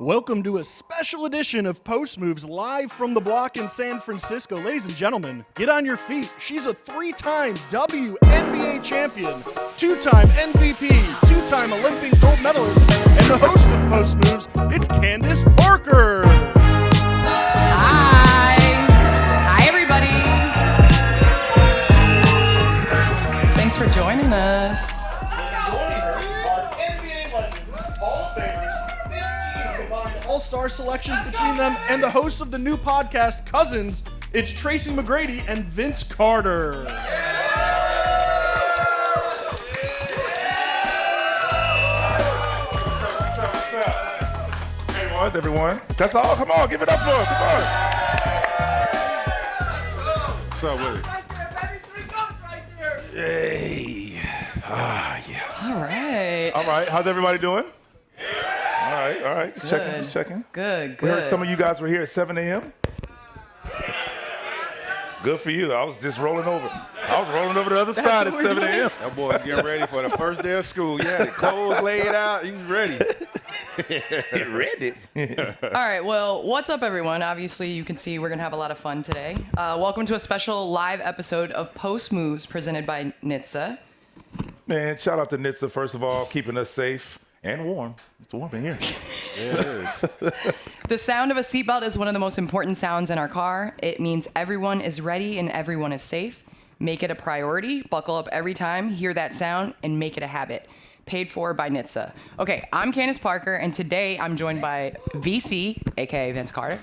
Welcome to a special edition of Post Moves live from the block in San Francisco. Ladies and gentlemen, get on your feet. She's a 3-time WNBA champion, 2-time MVP, 2-time Olympic gold medalist, and the host of Post Moves, it's Candace Parker. Hi. Hi, everybody. Thanks for joining us. All-star selections between them, and the hosts of the new podcast, Cousins. It's Tracy McGrady and Vince Carter. What's up? Hey, what's everyone? That's all. Come on, give it up for him. Come on. What's up with it? Yay. Yes. All right. All right. How's everybody doing? All right. Just checking. Good. We heard some of you guys were here at 7 a.m. Good for you. I was just rolling over. The other side at 7 a.m. That boy's getting ready for the first day of school. Yeah, the clothes laid out. He's ready. Ready. All right. Well, what's up, everyone? Obviously, you can see we're going to have a lot of fun today. Welcome to a special live episode of Post Moves presented by NHTSA. Man, shout out to NHTSA, first of all, keeping us safe and warm. It's warm in here. Yeah, it is. The sound of a seatbelt is one of the most important sounds in our car. It means everyone is ready and everyone is safe. Make it a priority. Buckle up every time. Hear that sound and make it a habit. Paid for by NHTSA. Okay, I'm Candace Parker, and today I'm joined by VC, aka Vince Carter,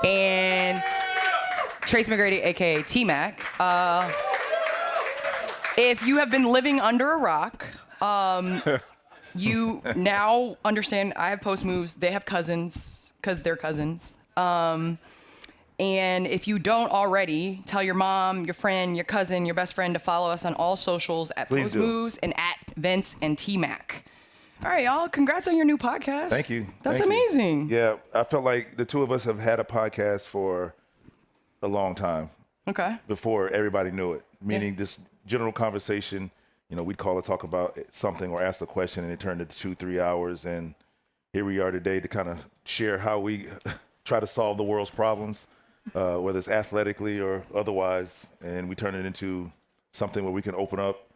and Tracy McGrady, aka TMac. If you have been living under a rock, you now understand I have Post Moves. They have Cousins because they're cousins. And if you don't already, tell your mom, your friend, your cousin, your best friend to follow us on all socials at Please Post do. Moves and at Vince and TMac. All right, y'all. Congrats on your new podcast. Thank you. That's Thank you. amazing. Yeah, I felt like the two of us have had a podcast for a long time Okay. before everybody knew it, meaning this general conversation. You know, we'd call it, talk about something or ask a question, and it turned into 2-3 hours. And here we are today to kind of share how we try to solve the world's problems, whether it's athletically or otherwise. And we turn it into something where we can open up,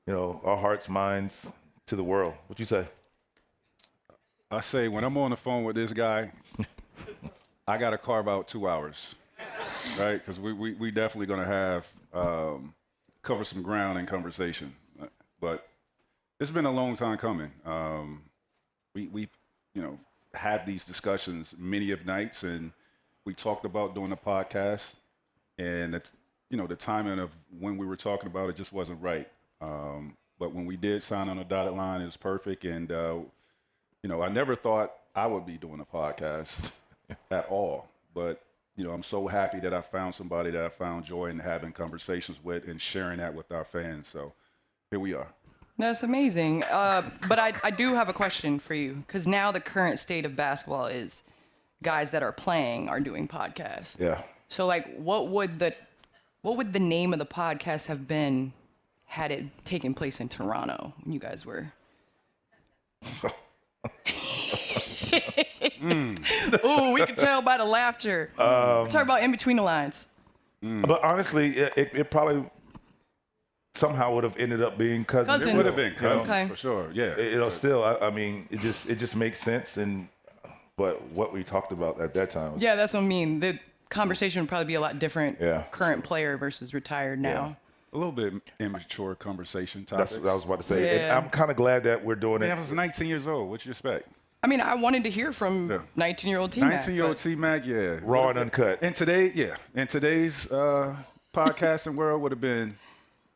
you know, our hearts, minds to the world. What you say? I say when I'm on the phone with this guy, I got to carve out 2 hours, right? Because we definitely going to have cover some ground in conversation. But it's been a long time coming. We had these discussions many of nights, and we talked about doing a podcast, and it's, the timing of when we were talking about it just wasn't right. But when we did sign on a dotted line, it was perfect. And, I never thought I would be doing a podcast at all. But, I'm so happy that I found somebody that I found joy in having conversations with and sharing that with our fans. So here we are. That's amazing. But I do have a question for you, because now the current state of basketball is guys that are playing are doing podcasts. Yeah. So, like, what would the name of the podcast have been had it taken place in Toronto when you guys were? Ooh, we can tell by the laughter. We're talking about in between the lines. But honestly, it probably somehow would have ended up being Cousins. Cousins. It would have been Cousins, Okay. for sure. Yeah. Still, I mean, it just makes sense. But what we talked about at that time was, Yeah, that's what I mean. The conversation would probably be a lot different. Yeah. Current player versus retired now. A little bit immature conversation that's topics. what I was about to say. Yeah. And I'm kind of glad that we're doing it. I was 19 years old. What you expect? I mean, I wanted to hear from 19-year-old TMac. 19-year-old T-Mac, yeah. Raw and uncut. And today's podcasting world would have been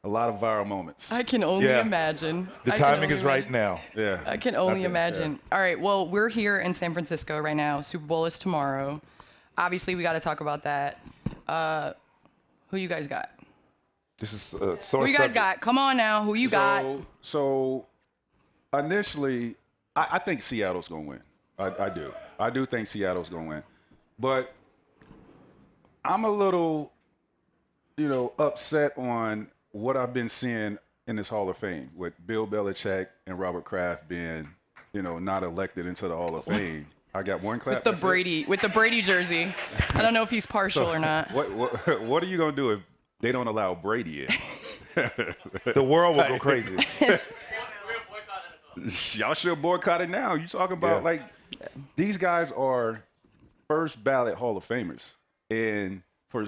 a lot of viral moments. I can only Yeah. imagine. The I can timing only is right imagine. now. Yeah. I can only think, imagine. All right, well, we're here in San Francisco right now. Super Bowl is tomorrow. Obviously, we got to talk about that. Who you guys got? This is Who you guys got? Come on now. Who you got? So initially, I think Seattle's going to win. I do. I do think Seattle's going to win. But I'm a little, upset on what I've been seeing in this Hall of Fame with Bill Belichick and Robert Kraft being, not elected into the Hall of Fame. I got one clap. With the Brady jersey. I don't know if he's partial or not. What are you gonna do if they don't allow Brady in? The world will go crazy. Y'all should boycott it now. You talking about these guys are first ballot Hall of Famers, and for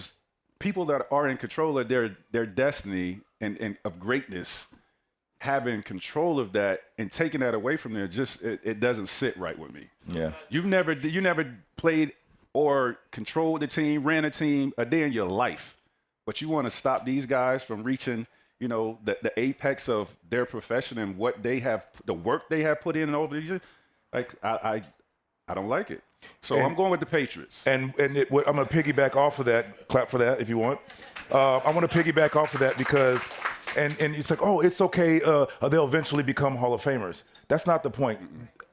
people that are in control of their destiny and of greatness, having control of that and taking that away from them, it doesn't sit right with me. Yeah, you never played or controlled the team, ran a team a day in your life, but you want to stop these guys from reaching, the apex of their profession and what they have, the work they have put in over the years. Like I don't like it. So I'm going with the Patriots. And I'm going to piggyback off of that. Clap for that if you want. I want to piggyback off of that because, and it's like, oh, it's okay. They'll eventually become Hall of Famers. That's not the point.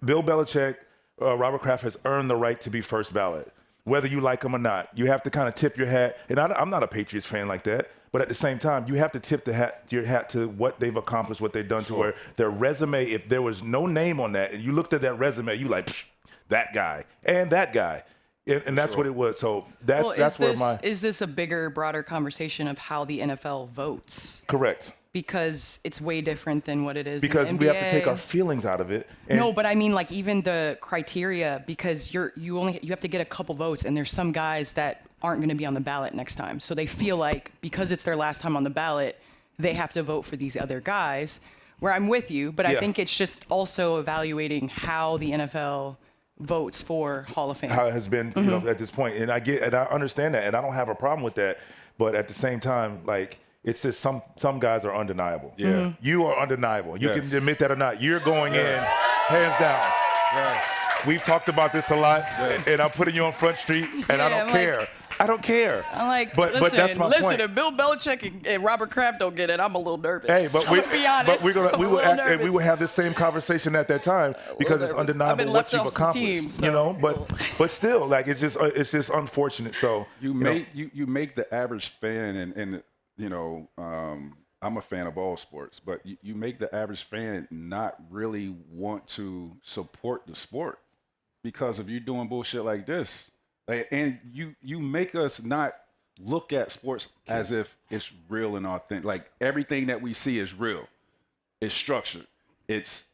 Bill Belichick, Robert Kraft has earned the right to be first ballot, whether you like them or not. You have to kind of tip your hat. And I'm not a Patriots fan like that. But at the same time, you have to tip your hat to what they've accomplished, what they've done to where their resume, if there was no name on that, and you looked at that resume, you like, that guy and that guy. And that's what it was. So that's where Is this a bigger, broader conversation of how the NFL votes? Correct. Because it's way different than what it is because in the NBA. We have to take our feelings out of it. No, but I mean, like, even the criteria, because you have to get a couple votes, and there's some guys that aren't going to be on the ballot next time. So they feel like because it's their last time on the ballot, they have to vote for these other guys, where I'm with you. But I think it's just also evaluating how the NFL votes for Hall of Fame. How it has been, at this point. And I understand that, and I don't have a problem with that. But at the same time, like, it's just some guys are undeniable. Yeah. Mm-hmm. You are undeniable. You can admit that or not. You're going in, hands down. Yes. We've talked about this a lot, and I'm putting you on Front Street, and I don't care. I don't care. I'm like, but that's my point. If Bill Belichick and Robert Kraft don't get it, I'm a little nervous. Hey, but I'm gonna be honest. But we will have this same conversation at that time because it's undeniable what you've accomplished. Team, so. But still, like it's just unfortunate. So you make the average fan and I'm a fan of all sports, but you make the average fan not really want to support the sport because of you doing bullshit like this. And you make us not look at sports as if it's real and authentic. Like everything that we see is real. It's structured. It's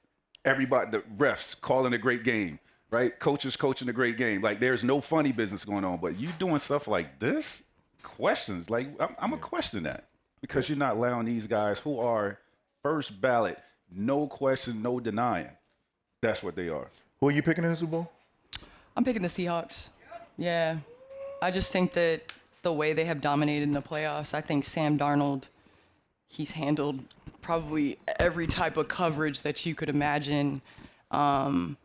everybody, the refs calling a great game, right? Coaches coaching a great game. Like there's no funny business going on, but you doing stuff like this, questions. Like I'm gonna question that because you're not allowing these guys who are first ballot, no question, no denying. That's what they are. Who are you picking in the Super Bowl? I'm picking the Seahawks. Yeah, I just think that the way they have dominated in the playoffs, I think Sam Darnold, he's handled probably every type of coverage that you could imagine. I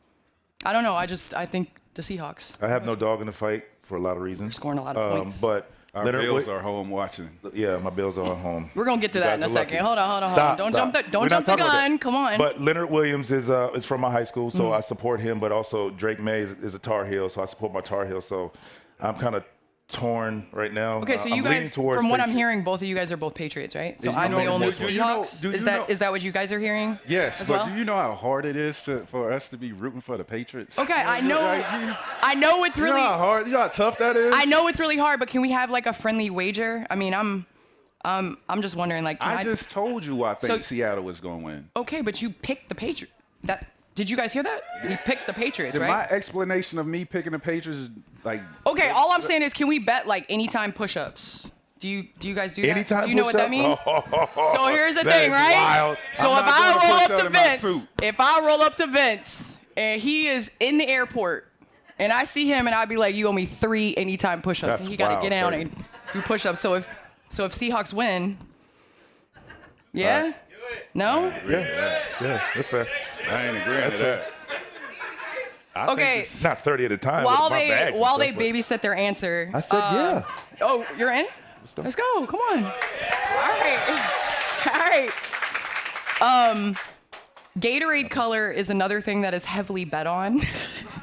don't know. I think the Seahawks. I have no dog in the fight for a lot of reasons. Scoring a lot of points. But our Bills are home watching. Yeah, my Bills are home. We're gonna get to that in a second. Hold on. Stop, Don't stop. jump the gun. Come on. But Leonard Williams is from my high school, so I support him. But also Drake May is a Tar Heel, so I support my Tar Heel. So I'm kind of torn right now. Okay, so you guys, from what I'm hearing, both of you guys are both Patriots, right? So I'm the only Seahawks. Is that what you guys are hearing? Yes, as but well? do you know how hard it is for us to be rooting for the Patriots? Okay, I know it's really. You know how hard, you know how tough that is. I know it's really hard, but can we have like a friendly wager? I mean, I'm just wondering, like. I just told you I think Seattle was going to win. Okay, but you picked the Patriots. Did you guys hear that? You picked the Patriots, right? My explanation of me picking the Patriots is like. Okay, all I'm saying is, can we bet like anytime push-ups? Do you guys do that? Anytime do you know what that means? So here's the thing, right? Wild. So if I roll up to Vince and he is in the airport and I see him and I'd be like, you owe me 3 anytime push-ups, and he got to get down and do push-ups. So if Seahawks win, yeah. No? Yeah, that's fair. I ain't agreeing to that. Okay. It's not 30 at a time. While they babysit their answer. I said yeah. Oh, you're in? Let's go. Come on. All right. Gatorade color is another thing that is heavily bet on.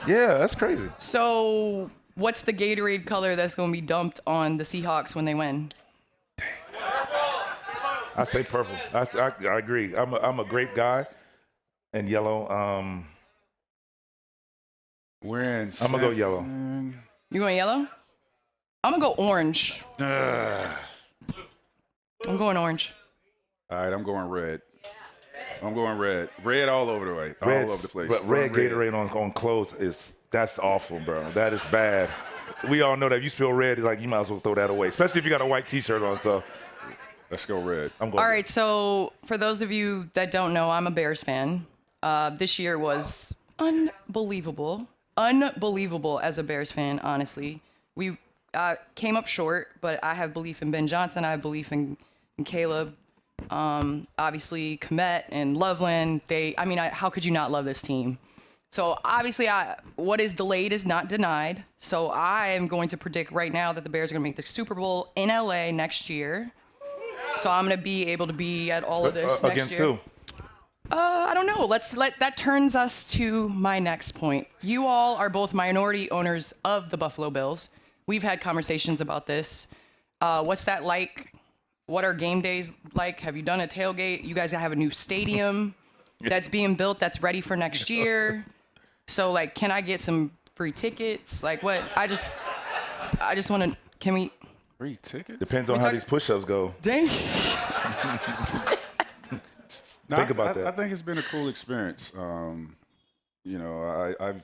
Yeah, that's crazy. So what's the Gatorade color that's going to be dumped on the Seahawks when they win? I say purple. I agree. I'm a grape guy, and yellow. We're in. I'm gonna go yellow. You going yellow? I'm gonna go orange. I'm going orange. All right, I'm going red. I'm going red. Red all over the way. All over the place. But red Gatorade on clothes that's awful, bro. That is bad. We all know that if you spill red, like you might as well throw that away, especially if you got a white T-shirt on. So let's go red. I'm going. All red. right, so for those of you that don't know, I'm a Bears fan. This year was unbelievable as a Bears fan, honestly. We came up short, but I have belief in Ben Johnson. I have belief in Caleb. Obviously, Komet and Loveland. How could you not love this team? So obviously, what is delayed is not denied. So I am going to predict right now that the Bears are going to make the Super Bowl in LA next year. So I'm going to be able to be at all of this next against year. who? I don't know. That turns us to my next point. You all are both minority owners of the Buffalo Bills. We've had conversations about this. What's that like? What are game days like? Have you done a tailgate? You guys have a new stadium that's being built that's ready for next year. So, like, can I get some free tickets? Like, what? I just want to. Can we? Free tickets? Depends on how these push-ups go. Dang. Think about that. I think it's been a cool experience. You know,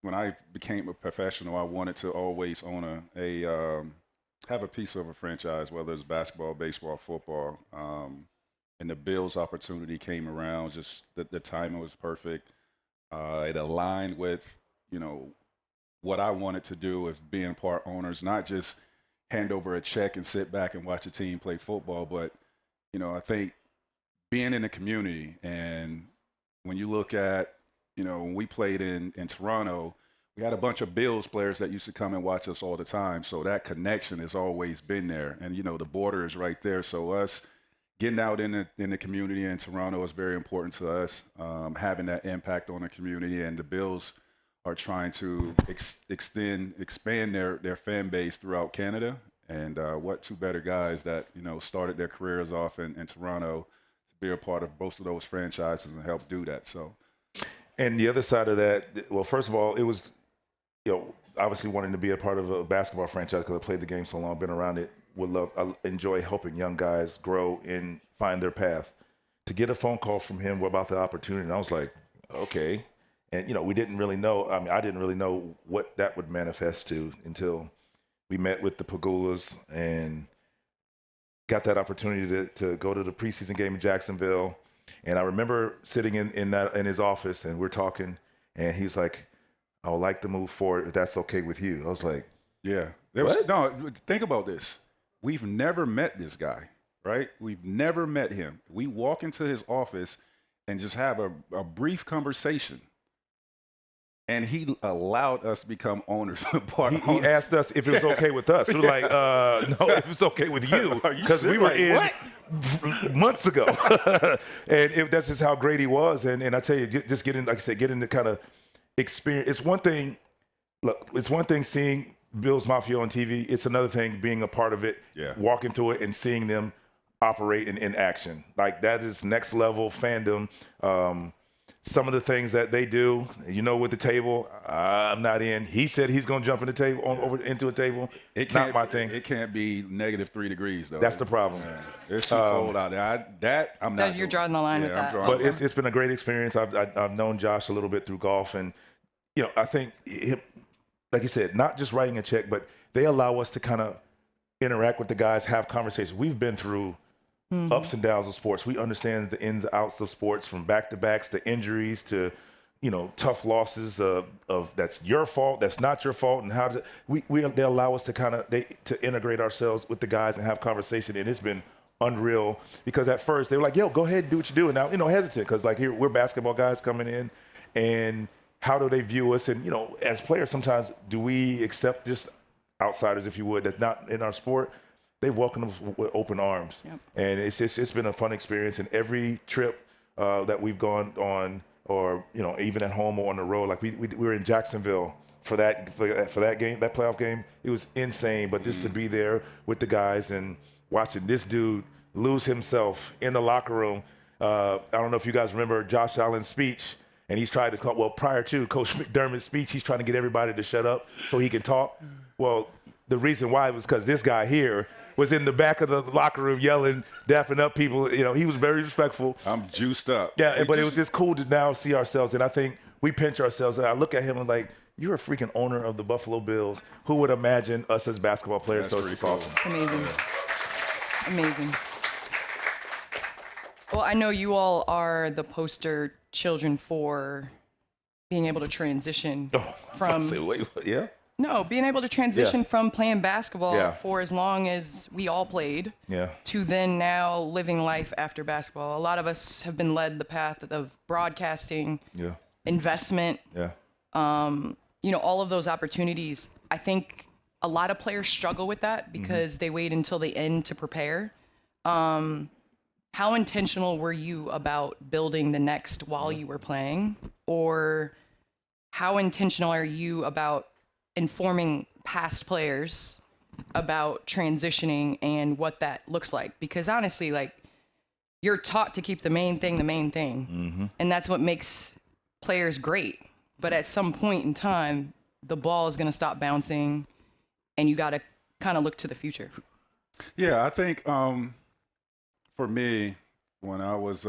when I became a professional, I wanted to always own have a piece of a franchise, whether it's basketball, baseball, football. And the Bills opportunity came around. Just the timing was perfect. It aligned with, you know, what I wanted to do as being part owners, not just hand over a check and sit back and watch a team play football, but, you know, I think being in the community, and when you look at, you know, when we played in Toronto, we had a bunch of Bills players that used to come and watch us all the time. So that connection has always been there. And, you know, the border is right there. So us getting out in the community in Toronto is very important to us, having that impact on the community. And the Bills are trying to expand their fan base throughout Canada. And what two better guys that, you know, started their careers off in Toronto to be a part of both of those franchises and help do that. So, and the other side of that, well, first of all, it was, you know, obviously wanting to be a part of a basketball franchise because I played the game so long, been around it. I enjoy helping young guys grow and find their path. To get a phone call from him about the opportunity, and I was like, okay. And, you know, we didn't really know. I mean, I didn't really know what that would manifest to until we met with the Pagulas and got that opportunity to go to the preseason game in Jacksonville. And I remember sitting in his office, and we're talking, and he's like, I would like to move forward if that's okay with you. I was like, yeah. Think about this. We've never met this guy, right? We've never met him. We walk into his office and just have a brief conversation. And he allowed us to become owners. He asked us if it was okay with us. We were like, no, if it's okay with you. Because we were in months ago. And that's just how great he was. And I tell you, just getting, like I said, getting the kind of experience. It's one thing seeing Bills Mafia on TV. It's another thing being a part of it, walking through it and seeing them operate in action. Like, that is next level fandom. Some of the things that they do, you know, with the table, I'm not in. He said he's going to jump in the table over into a table. It's not my thing. It can't be -3 degrees, though. That's the problem. Yeah. It's too cold out there. I'm not. You're drawing the line with that. But it's been a great experience. I've known Josh a little bit through golf, and, you know, I think, like you said, not just writing a check, but they allow us to kind of interact with the guys, have conversations. We've been through ups and downs of sports. We understand the ins and outs of sports, from back-to-backs to injuries to, you know, tough losses of that's your fault, that's not your fault, and how they allow us to to integrate ourselves with the guys and have conversation. And it's been unreal, because at first they were like, yo, go ahead and do what you do. And now, you know, hesitant, because like, here we're basketball guys coming in, and how do they view us? And, you know, as players, sometimes do we accept just outsiders, if you would, that's not in our sport? They welcome us with open arms. Yep. And it's been a fun experience. And every trip that we've gone on, or, you know, even at home or on the road, like we were in Jacksonville for that game, that playoff game. It was insane. But just to be there with the guys and watching this dude lose himself in the locker room. I don't know if you guys remember Josh Allen's speech. And he's tried to call, well, prior to Coach McDermott's speech, he's trying to get everybody to shut up so he can talk. Well, the reason why was because this guy here was in the back of the locker room yelling, dapping up people. You know, he was very respectful. I'm juiced up. Yeah, but it was just cool to now see ourselves. And I think we pinch ourselves. And I look at him and like, you're a freaking owner of the Buffalo Bills. Who would imagine us as basketball players? That's So it's pretty awesome. It's amazing. Amazing. Well, I know you all are the poster children for being able to transition from being able to transition from playing basketball for as long as we all played to then now living life after basketball. A lot of us have been led the path of broadcasting, investment, you know, all of those opportunities. I think a lot of players struggle with that because they wait until the end to prepare. How intentional were you about building the next while you were playing? Or how intentional are you about informing past players about transitioning and what that looks like? Because honestly, like, you're taught to keep the main thing. And that's what makes players great. But at some point in time, the ball is going to stop bouncing and you got to kind of look to the future. Yeah, I think for me, when I was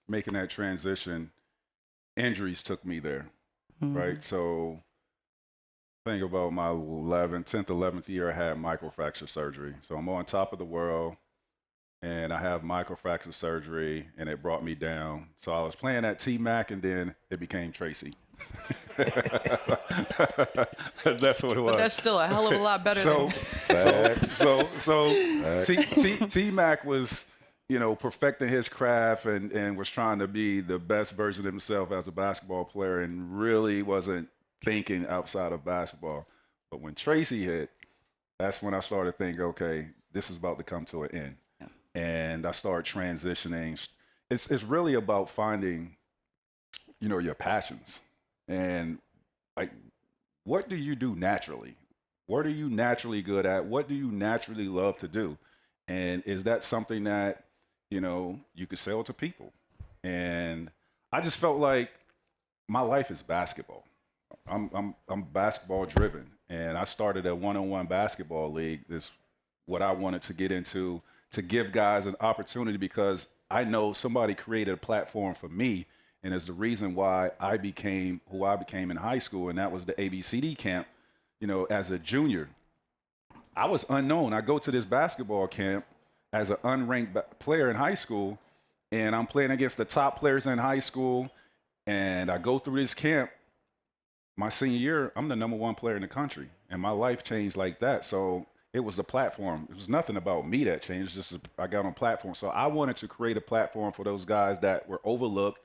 making that transition, injuries took me there, right? So think about my 10th, 11th year, I had microfracture surgery. So I'm on top of the world, and I have microfracture surgery, and it brought me down. So I was playing at TMac, and then it became Tracy. That's what it was. But that's still a hell of a lot better than... T-Mac was, you know, perfecting his craft and was trying to be the best version of himself as a basketball player and really wasn't thinking outside of basketball. But when Tracy hit, that's when I started thinking, okay, this is about to come to an end. Yeah. And I started transitioning. It's really about finding, you know, your passions. And like, what do you do naturally? What are you naturally good at? What do you naturally love to do? And is that something that, you know, you could sell to people? And I just felt like my life is basketball. I'm basketball driven, and I started a one-on-one basketball league. This what I wanted to get into, to give guys an opportunity, because I know somebody created a platform for me, and it's the reason why I became who I became in high school, and that was the ABCD camp. You know, as a junior, I was unknown. I go to this basketball camp as an unranked player in high school, and I'm playing against the top players in high school, and I go through this camp. My senior year, I'm the #1 player in the country, and my life changed like that. So it was the platform. It was nothing about me that changed. Just I got on platform. So I wanted to create a platform for those guys that were overlooked,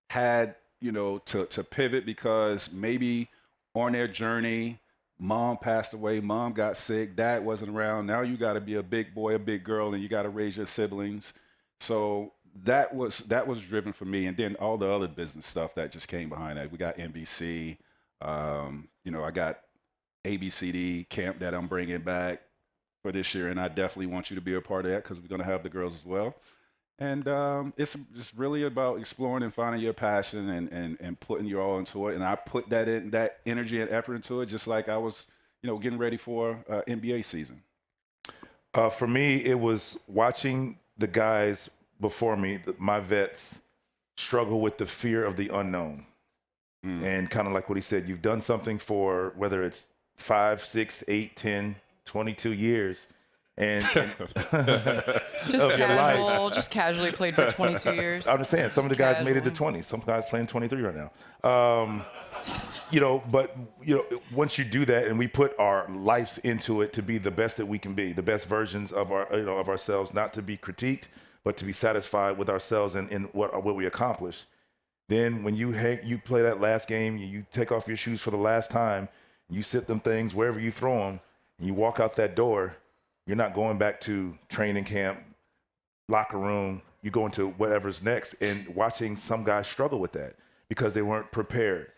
had, you know, to pivot because maybe on their journey, mom passed away, mom got sick, dad wasn't around. Now you got to be a big boy, a big girl, and you got to raise your siblings. So that was driven for me. And then all the other business stuff that just came behind that. We got NBC, you know, I got ABCD camp that I'm bringing back for this year. And I definitely want you to be a part of that because we're going to have the girls as well. And it's just really about exploring and finding your passion and putting your all into it. And I put that energy and effort into it, just like I was, you know, getting ready for NBA season. For me, it was watching the guys before me, my vets, struggle with the fear of the unknown. And kind of like what he said, you've done something for whether it's 5, 6, 8, 10, 22 years. And just casually played for 22 years. I'm just saying, some of the guys made it to 20. Some guys playing 23 right now. You know, but you know, once you do that, and we put our lives into it to be the best that we can be, the best versions of our, you know, of ourselves, not to be critiqued, but to be satisfied with ourselves and what we accomplish. Then when you play that last game, you take off your shoes for the last time, you sit them things wherever you throw them, and you walk out that door. You're not going back to training camp, locker room. You go into whatever's next, and watching some guys struggle with that because they weren't prepared.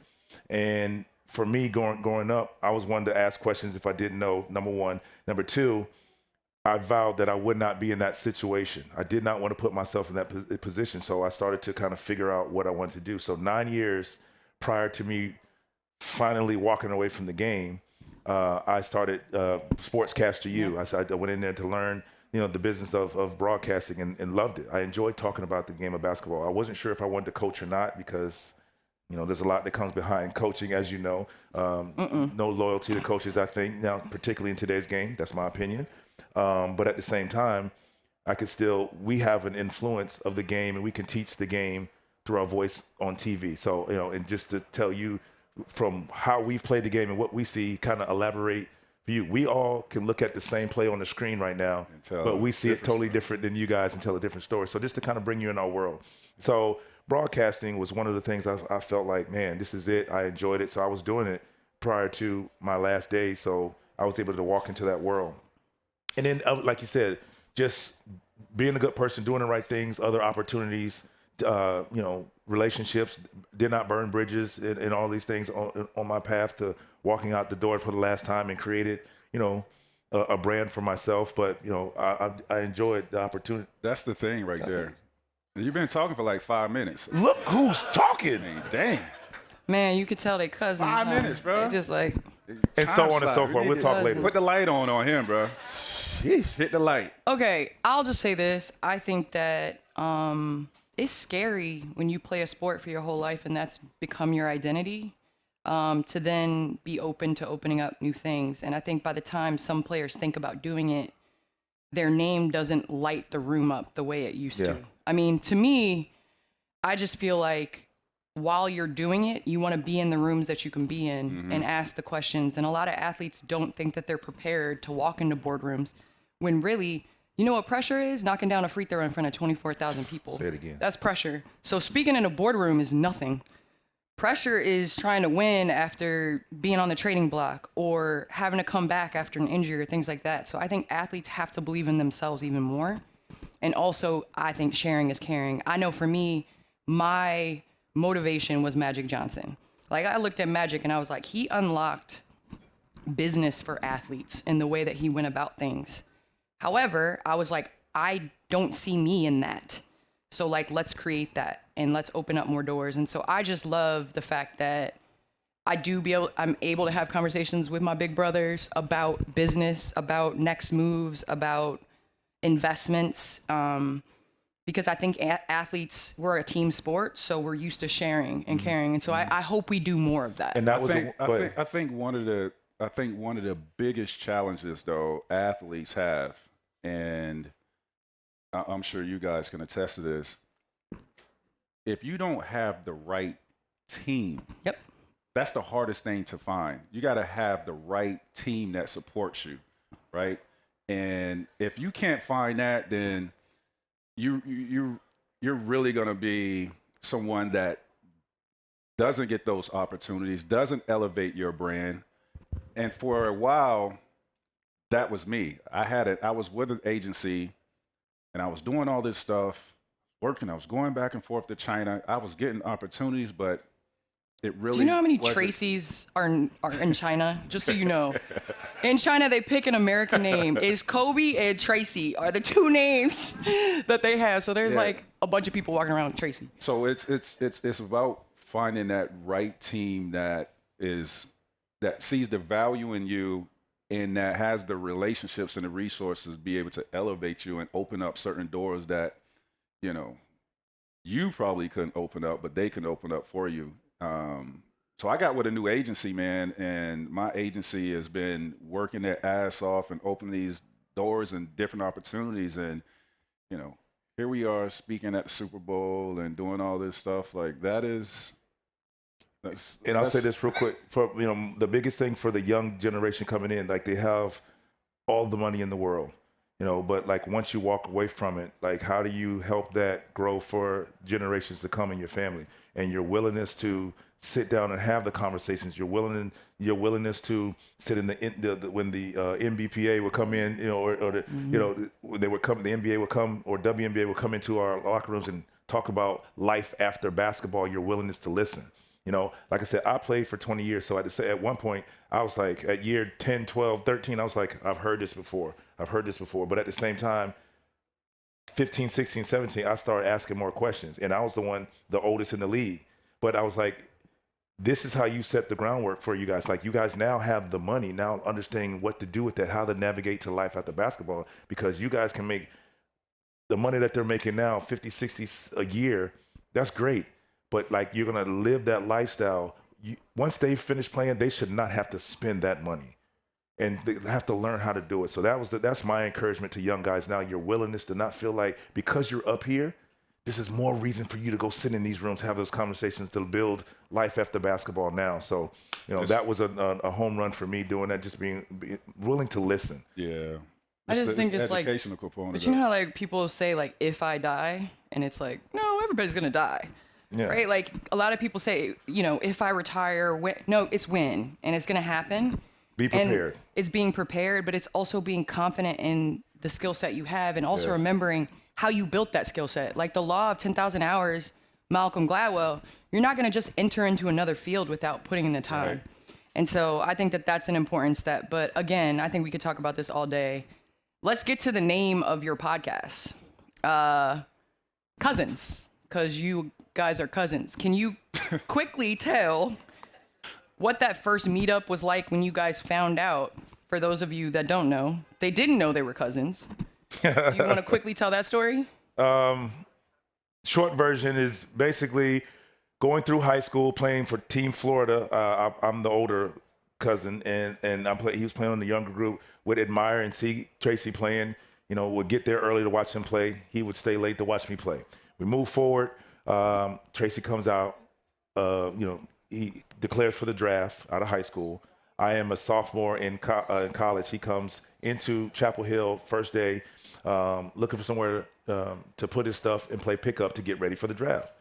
And for me, growing up, I was one to ask questions if I didn't know, number one. Number two, I vowed that I would not be in that situation. I did not want to put myself in that position. So I started to kind of figure out what I wanted to do. So 9 years prior to me finally walking away from the game, I started Sportscaster U. I went in there to learn, the business of broadcasting and loved it. I enjoyed talking about the game of basketball. I wasn't sure if I wanted to coach or not because, there's a lot that comes behind coaching, as you know. No loyalty to coaches, I think, now, particularly in today's game. That's my opinion. But at the same time, we have an influence of the game, and we can teach the game through our voice on TV. So, and just to tell you from how we've played the game and what we see, kind of elaborate for you. We all can look at the same play on the screen right now, but we see it totally different than you guys and tell a different story. So just to kind of bring you in our world. So broadcasting was one of the things I felt like, man, this is it. I enjoyed it. So I was doing it prior to my last day. So I was able to walk into that world. And then, like you said, just being a good person, doing the right things, other opportunities, relationships, did not burn bridges, and all these things on my path to walking out the door for the last time and created, a brand for myself. But, I enjoyed the opportunity. That's the thing right there. You've been talking for like 5 minutes. Look who's talking. Dang. Man, you could tell they cousins. 5 minutes, bro. They just like. And so on and so forth. We'll talk later. Put the light on him, bro. Hit the light. Okay, I'll just say this. I think that it's scary when you play a sport for your whole life and that's become your identity, to then be open to opening up new things. And I think by the time some players think about doing it, their name doesn't light the room up the way it used to. I mean, to me, I just feel like while you're doing it, you want to be in the rooms that you can be in and ask the questions. And a lot of athletes don't think that they're prepared to walk into boardrooms when really, you know what pressure is? Knocking down a free throw in front of 24,000 people. Say it again. That's pressure. So speaking in a boardroom is nothing. Pressure is trying to win after being on the trading block or having to come back after an injury or things like that. So I think athletes have to believe in themselves even more. And also, I think sharing is caring. I know for me, my motivation was Magic Johnson. Like, I looked at Magic and I was like, he unlocked business for athletes in the way that he went about things. However, I was like, I don't see me in that. So like, let's create that and let's open up more doors. And so I just love the fact that I'm able to have conversations with my big brothers about business, about next moves, about investments, because I think athletes, we're a team sport, so we're used to sharing and caring. And so I hope we do more of that. And that was I think one of the biggest challenges though athletes have, and I'm sure you guys can attest to this, if you don't have the right team, that's the hardest thing to find. You got to have the right team that supports you, right? And if you can't find that, then you're really going to be someone that doesn't get those opportunities, doesn't elevate your brand. And for a while, that was me. I was with an agency and I was doing all this stuff, working. I was going back and forth to China. I was getting opportunities, but it really. Do you know how many wasn't. Tracys are in China? Just so you know. In China, they pick an American name. It's Kobe and Tracy are the two names that they have. So there's like a bunch of people walking around with Tracy. So it's about finding that right team that sees the value in you and that has the relationships and the resources to be able to elevate you and open up certain doors that, you probably couldn't open up, but they can open up for you. So I got with a new agency, man, and my agency has been working their ass off and opening these doors and different opportunities. And, here we are speaking at the Super Bowl and doing all this stuff. Like I'll say this real quick. For the biggest thing for the young generation coming in, like they have all the money in the world, but like once you walk away from it, like how do you help that grow for generations to come in your family? And your willingness to sit down and have the conversations, your willingness to sit in when the NBPA would come in, when they would come, the NBA would come or WNBA would come into our locker rooms and talk about life after basketball. Your willingness to listen. You know, like I said, I played for 20 years. So at one point, I was like, at year 10, 12, 13, I was like, I've heard this before. But at the same time, 15, 16, 17, I started asking more questions. And I was the oldest in the league. But I was like, this is how you set the groundwork for you guys. Like, you guys now have the money, now understanding what to do with that, how to navigate to life after basketball, because you guys can make the money that they're making now, 50, 60 a year. That's great. But like, you're going to live that lifestyle. Once they finish playing, they should not have to spend that money, and they have to learn how to do it. So that's my encouragement to young guys now, your willingness to not feel like because you're up here, this is more reason for you to go sit in these rooms, have those conversations to build life after basketball now. So, you know, that was a home run for me doing that, just being willing to listen. Yeah. I just think it's like, educational component. but you know how like people say like, if I die, and it's like, no, everybody's gonna die. Yeah. Right? Like a lot of people say, you know, if I retire, no, it's when, and it's going to happen. Be prepared. And it's being prepared, but it's also being confident in the skill set you have, and also remembering how you built that skill set. Like the law of 10,000 hours, Malcolm Gladwell, you're not going to just enter into another field without putting in the time. Right. And so I think that that's an important step. But again, I think we could talk about this all day. Let's get to the name of your podcast. Cousins, because you guys are cousins. Can you quickly tell what that first meetup was like when you guys found out? For those of you that don't know, they didn't know they were cousins. Do you want to quickly tell that story? Short version is basically going through high school, playing for Team Florida. I'm the older cousin, and he was playing on the younger group. Would admire and see Tracy playing. You know, would get there early to watch him play. He would stay late to watch me play. We move forward. Tracy comes out. He declares for the draft out of high school. I am a sophomore in college. He comes into Chapel Hill first day, looking for somewhere to put his stuff and play pickup to get ready for the draft.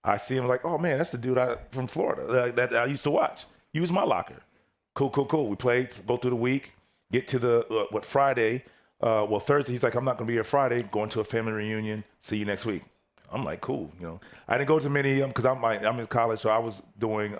I see him like, oh man, that's the dude from Florida that I used to watch. Use my locker. Cool. We played, go through the week, get to the Friday. Thursday, he's like, I'm not gonna be here Friday. Going to a family reunion. See you next week. I'm like, cool. You know, I didn't go to many of them because I'm in college, so I was doing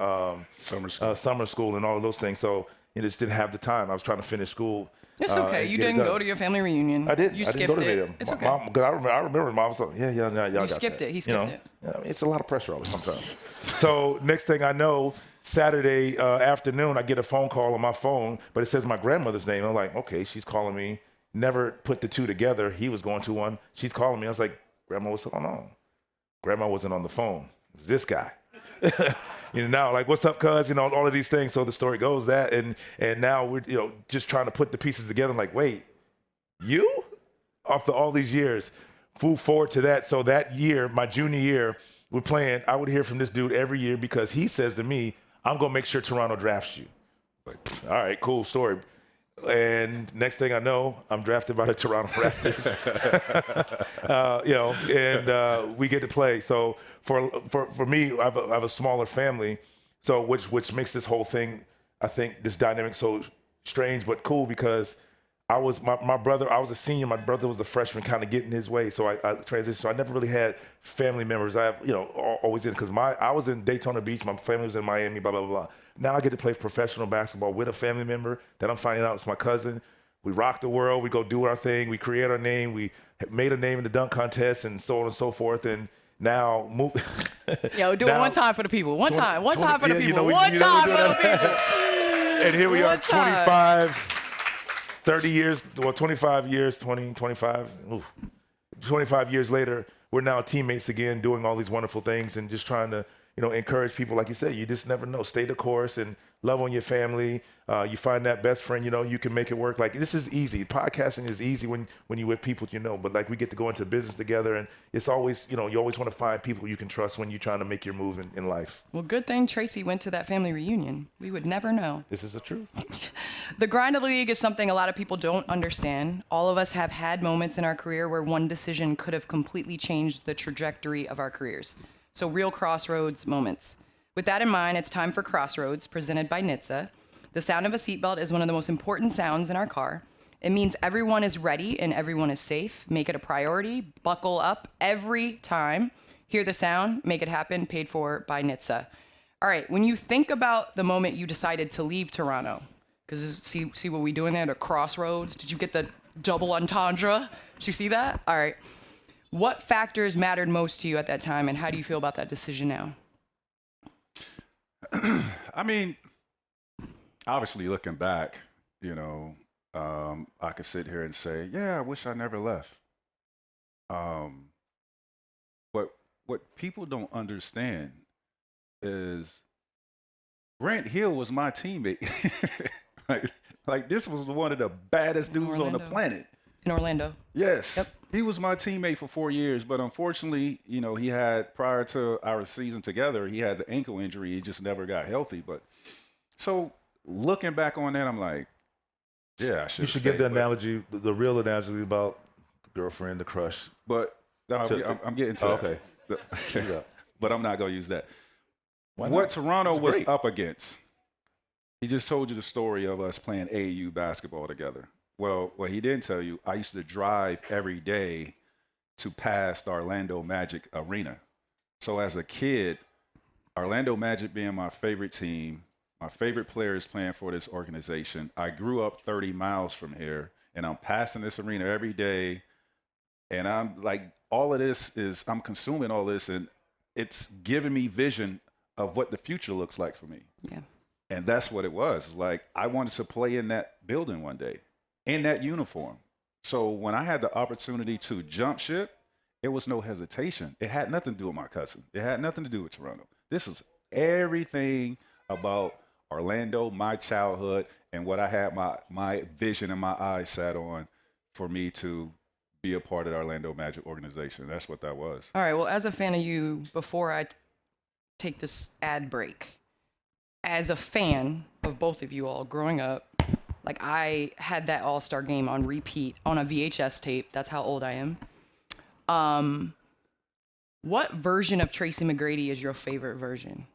summer school and all of those things. So you just didn't have the time. I was trying to finish school. It's okay. You didn't go to your family reunion. I did. You I skipped didn't go to it. them. It's okay. Mom, cause I remember mom was like, yeah, y'all You skipped it. He skipped it. I mean, it's a lot of pressure all sometimes. So next thing I know, Saturday afternoon, I get a phone call on my phone, but it says my grandmother's name. I'm like, okay, she's calling me. Never put the two together. He was going to one. She's calling me. I was like, Grandma, what's going on? Grandma wasn't on the phone. It was this guy. Now, like, what's up, cuz? All of these things. So the story goes that, and now we're, just trying to put the pieces together. I'm like, wait, you? After all these years, move forward to that. So that year, my junior year, we're playing. I would hear from this dude every year because he says to me, I'm going to make sure Toronto drafts you. Like, all right, cool story. And next thing I know, I'm drafted by the Toronto Raptors. And we get to play. So for me, I have a smaller family, so which makes this whole thing, I think, this dynamic so strange but cool because I was my brother. I was a senior. My brother was a freshman, kind of getting his way. So I transitioned. So I never really had family members. I have always in because I was in Daytona Beach. My family was in Miami. Blah blah blah. Now I get to play professional basketball with a family member that I'm finding out is my cousin. We rock the world. We go do our thing. We create our name. We made a name in the dunk contest and so on and so forth. And now move. Yo, do it one time for the people. One time for the people. One time for the people. And here we are, 25, 30 years, 25 years, 20, 25. 25 years later, we're now teammates again, doing all these wonderful things and just trying to, encourage people. Like you said, you just never know. Stay the course and love on your family. You find that best friend, you can make it work. Like, this is easy. Podcasting is easy when you're with people, but like we get to go into business together and it's always, you always want to find people you can trust when you're trying to make your move in life. Well, good thing Tracy went to that family reunion. We would never know. This is the truth. The grind of the league is something a lot of people don't understand. All of us have had moments in our career where one decision could have completely changed the trajectory of our careers. So real crossroads moments. With that in mind, it's time for Crossroads, presented by NHTSA. The sound of a seatbelt is one of the most important sounds in our car. It means everyone is ready and everyone is safe. Make it a priority. Buckle up every time. Hear the sound. Make it happen. Paid for by NHTSA. All right, when you think about the moment you decided to leave Toronto, because see what we doing there, the crossroads. Did you get the double entendre? Did you see that? All right. What factors mattered most to you at that time, and how do you feel about that decision now? I mean, obviously looking back, I could sit here and say, yeah, I wish I never left. But what people don't understand is Grant Hill was my teammate. like this was one of the baddest dudes on the planet. In Orlando. Yes. Yep. He was my teammate for 4 years, but unfortunately, he had, prior to our season together, he had the ankle injury. He just never got healthy. But so looking back on that, I'm like, yeah, I should. You should give the analogy, the real analogy about the girlfriend, the crush. But I'm getting to okay. that. But I'm not going to use that. Why not? What Toronto was great. up against, he just told you the story of us playing AAU basketball together. Well, what he didn't tell you, I used to drive every day to pass the Orlando Magic arena. So as a kid, Orlando Magic being my favorite team, my favorite players playing for this organization, I grew up 30 miles from here, and I'm passing this arena every day. And I'm like, all of this is, I'm consuming all this, and it's giving me vision of what the future looks like for me. Yeah. And that's what it was. Like, I wanted to play in that building one day, in that uniform. So when I had the opportunity to jump ship, it was no hesitation. It had nothing to do with my cousin. It had nothing to do with Toronto. This was everything about Orlando, my childhood, and what I had my vision and my eyes set on for me to be a part of the Orlando Magic organization. That's what that was. All right, well, as a fan of you, before I take this ad break, as a fan of both of you all growing up, like I had that All-Star game on repeat on a VHS tape. That's how old I am. What version of Tracy McGrady is your favorite version?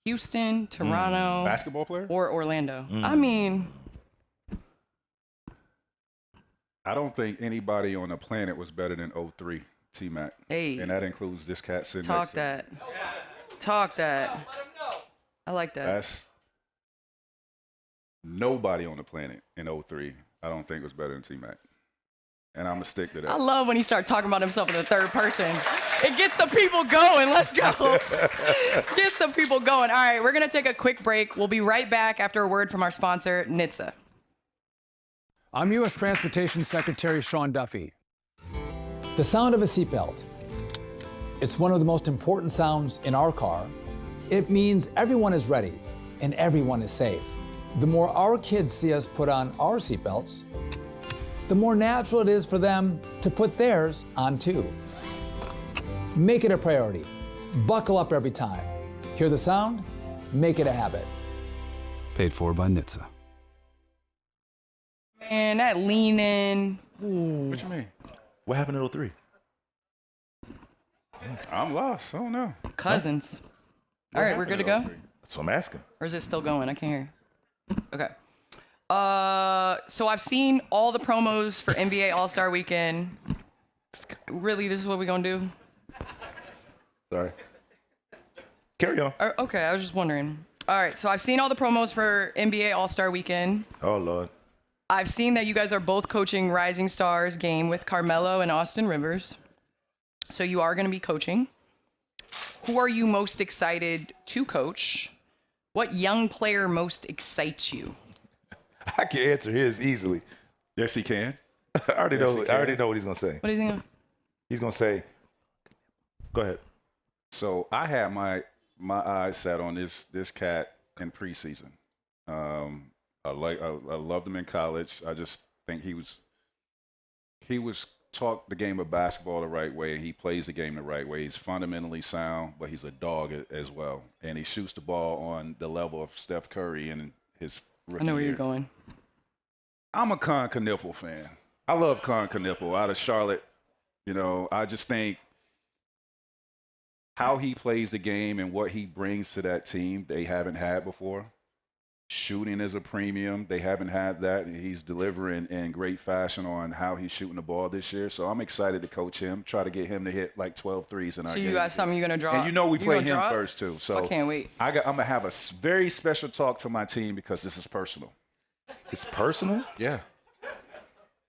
Houston, Toronto, Basketball player? or Orlando? I mean, I don't think anybody on the planet was better than 03 TMac. Hey. And that includes this cat sitting talk next to me. that. Talk that. I like that. That's nobody on the planet in 03, I don't think was better than TMac. And I'm going to stick to that. I love when he starts talking about himself in the third person. It gets the people going. Let's go. Gets the people going. All right, we're going to take a quick break. We'll be right back after a word from our sponsor, NHTSA. I'm U.S. Transportation Secretary Sean Duffy. The sound of a seatbelt. It's one of the most important sounds in our car. It means everyone is ready and everyone is safe. The more our kids see us put on our seatbelts, the more natural it is for them to put theirs on too. Make it a priority. Buckle up every time. Hear the sound? Make it a habit. Paid for by NHTSA. Man, that lean in. Ooh. What you mean? What happened in 03? I'm lost. I don't know. Cousins. All right, we're good to go? That's what I'm asking. Or is it still going? I can't hear. Okay. So I've seen all the promos for NBA All-Star Weekend. Really, this is what we're going to do? Sorry. Carry on. Okay, I was just wondering. All right, so I've seen all the promos for NBA All-Star Weekend. Oh, Lord. I've seen that you guys are both coaching Rising Stars game with Carmelo and Austin Rivers. So you are going to be coaching. Who are you most excited to coach? What young player most excites you? I can answer his easily. Yes, he can. I already know what he's going to say. What is he going to? He's going to say, go ahead. So I had my eyes set on this cat in preseason. I loved him in college. I just think he was taught the game of basketball the right way, and he plays the game the right way. He's fundamentally sound, but he's a dog as well, and he shoots the ball on the level of Steph Curry in his rookie I know where year. you're going. I'm a Con Knipple fan. I love Con Knipple out of Charlotte. I just think how he plays the game and what he brings to that team they haven't had before. Shooting is a premium. They haven't had that. He's delivering in great fashion on how he's shooting the ball this year. So I'm excited to coach him, try to get him to hit like 12 threes in our So game. you got something you're going to draw? And we play him first, too. So I can't wait. I'm going to have a very special talk to my team because this is personal. It's personal? Yeah.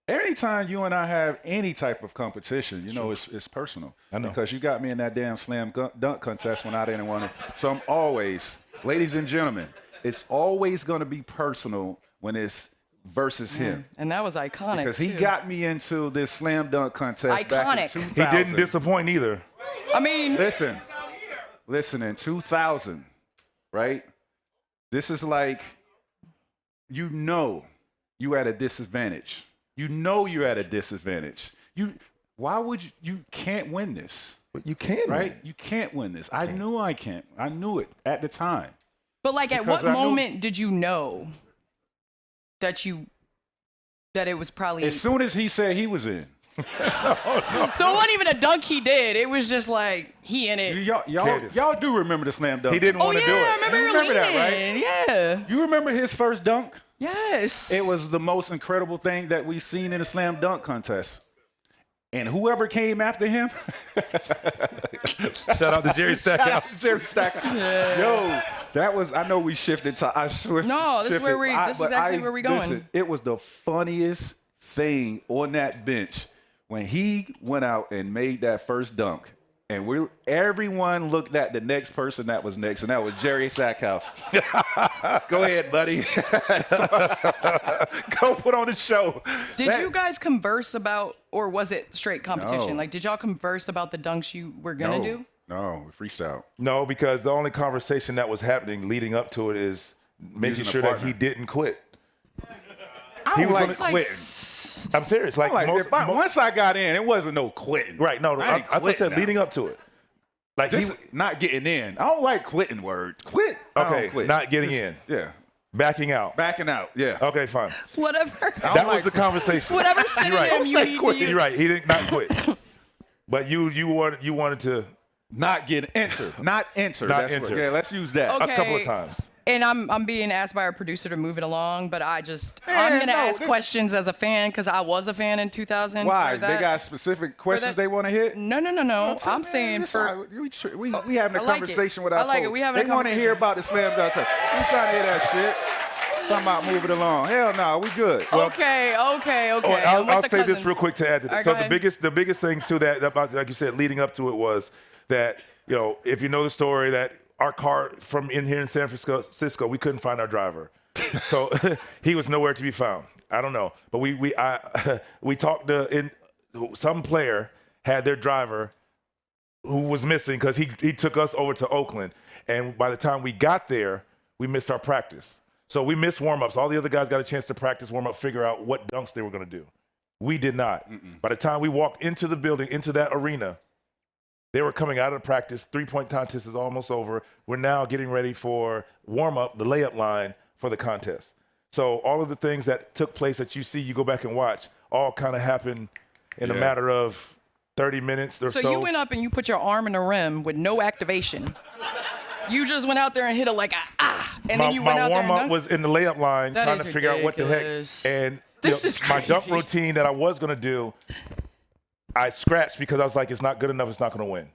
Anytime you and I have any type of competition, it's personal. I know. Because you got me in that damn slam dunk contest when I didn't want to. So I'm always, ladies and gentlemen, it's always going to be personal when it's versus him. And that was iconic, Because he got me into this slam dunk contest back in 2000. He didn't disappoint either. I mean. Listen, in 2000, right? This is like, you at a disadvantage. You're at a disadvantage. Why would you can't win this. But you can, right? win. You can't win this. I knew I can't. I knew it at the time. But like, at what moment did you know that it was probably? As soon as he said he was in. So it wasn't even a dunk he did. It was just like he in it. Y'all do remember the slam dunk? He didn't want to do it. I remember that, right? Yeah. You remember his first dunk? Yes. It was the most incredible thing that we've seen in a slam dunk contest. And whoever came after him. Shout out to Jerry Stackhouse. Yeah. Yo, that was, I know we shifted to, this is where this is actually where we're going. Listen, it was the funniest thing on that bench when he went out and made that first dunk. And everyone looked at the next person that was next, and that was Jerry Stackhouse. Go ahead, buddy. Go put on the show. Did you guys converse about, or was it straight competition? No. Like, did y'all converse about the dunks you were going to do? No, freestyle. No, because the only conversation that was happening leading up to it is making sure that he didn't quit. He was going to quit. I'm serious. Once I got in, it wasn't no quitting. Right. No, I said now. Leading up to it. Like This not getting in. I don't like quitting word. Quit. Okay. Quit. Not getting in. Yeah. Backing out. Backing out. Yeah. Okay, fine. Whatever. That was the conversation. Whatever synonym you need to use. You're right. He did not quit. But you wanted to not get enter. Not enter. Not enter. Yeah, let's use that. Okay. a couple of times. And I'm being asked by our producer to move it along, but I'm gonna ask questions as a fan because I was a fan in 2000. Why? They got specific questions they want to hit? No. I'm saying we having a conversation with our I like it. folks. We having a They want to hear about the slam dunk. We trying to hear that shit. Talking about moving along. Hell no, we good. Okay. I'll say this real quick to add to that. Right, So the biggest thing to that, about, like you said, leading up to it was that, if you know the story, that our car from in here in San Francisco, we couldn't find our driver. So he was nowhere to be found. I don't know. But we talked to some player had their driver who was missing because he took us over to Oakland. And by the time we got there, we missed our practice. So we missed warm-ups. All the other guys got a chance to practice, warm up, figure out what dunks they were going to do. We did not. By the time we walked into the building, into that arena, they were coming out of practice. 3-point contest is almost over. We're now getting ready for warm-up, the layup line for the contest. So all of the things that took place that you see, you go back and watch, all kind of happened in a matter of 30 minutes or so. So you went up and you put your arm in the rim with no activation. You just went out there and hit it like and then you went out there and my warm-up was in the layup line, trying to figure out what the heck. And this is my dunk crazy. routine that I was going to do, I scratched because I was like, it's not good enough. It's not going to win.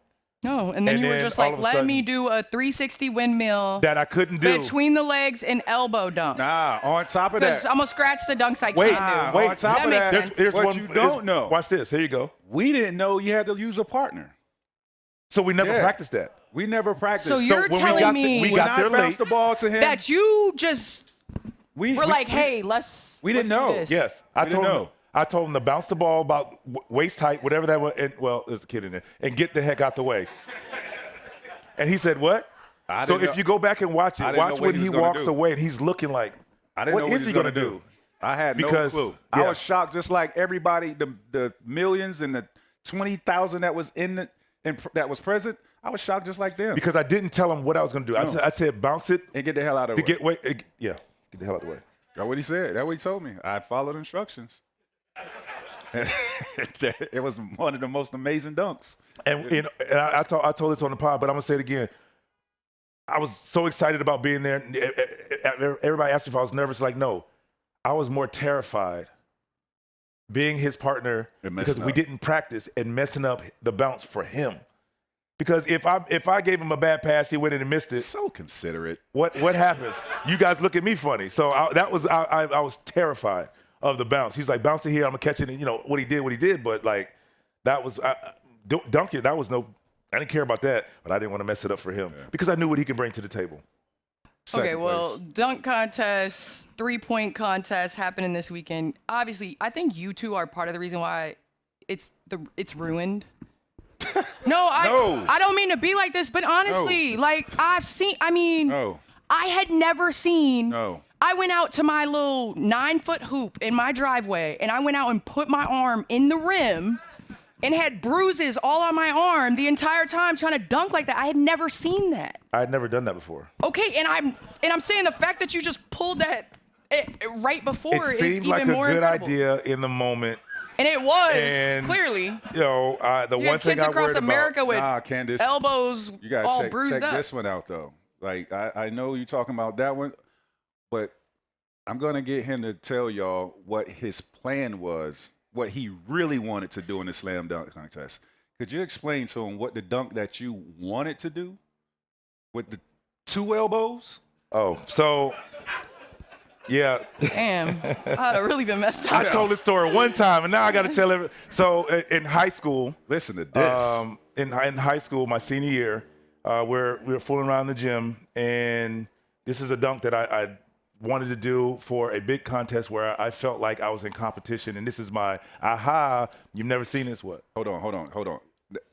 No, and then you were just like, let me do a 360 windmill that I couldn't do between the legs and elbow dunk. Nah, on top of that, I'm gonna scratch the dunks I wait, can't do. Wait, on top of that that, makes here's what one, you don't know. Watch this. Here you go. We didn't know you had to use a partner. So we never practiced that. We never practiced. So you're when telling me we got there when I bounced late, the ball to him that you just we're like, hey, let's. We didn't let's do know. this. Yes, I told him to bounce the ball about waist height, whatever that was. And, well, there's a kid in there, and get the heck out the way. And he said, "What?" So if you go back and watch it, watch when he walks away, and he's looking like, what is he going to do? I had no clue. I was shocked, just like everybody, the millions and the 20,000 that was that was present. I was shocked, just like them. Because I didn't tell him what I was going to do. I said, bounce it and get the hell out of the way. Get the hell out of the way. That's what he said. That's what he told me. I followed instructions. It was one of the most amazing dunks. And I told this on the pod, but I'm gonna say it again. I was so excited about being there. Everybody asked me if I was nervous. Like, no, I was more terrified being his partner because we didn't practice and messing up the bounce for him. Because if I gave him a bad pass, he went in and missed it. So considerate. What happens? You guys look at me funny. So I was terrified of the bounce. He's like, bounce it here, I'm gonna catch it. And, you know what he did. But like, that was dunk it. That was no. I didn't care about that, but I didn't want to mess it up for him because I knew what he could bring to the table. Okay, well, dunk contest, 3-point contest happening this weekend. Obviously, I think you two are part of the reason why it's ruined. No, I don't mean to be like this, but honestly, I had never seen. I went out to my little 9-foot hoop in my driveway, and I went out and put my arm in the rim and had bruises all on my arm the entire time trying to dunk like that. I had never seen that. I had never done that before. Okay, and I'm saying the fact that you just pulled that right before is even like more a good incredible. idea in the moment. And it was, And, clearly. You know, the You one had thing kids I across worried America about. with Candace, elbows you gotta all check bruised up. this one out, though. Like, I know you're talking about that one, but I'm going to get him to tell y'all what his plan was, what he really wanted to do in the slam dunk contest. Could you explain to him what the dunk that you wanted to do with the 2 elbows? Oh, so, yeah. Damn, I'd have really been messed up. I told this story one time, and now I got to tell it. So in high school, listen to this. In high school, my senior year, we were fooling around the gym, and this is a dunk that I wanted to do for a big contest where I felt like I was in competition, and this is my aha. You've never seen this? What? Hold on.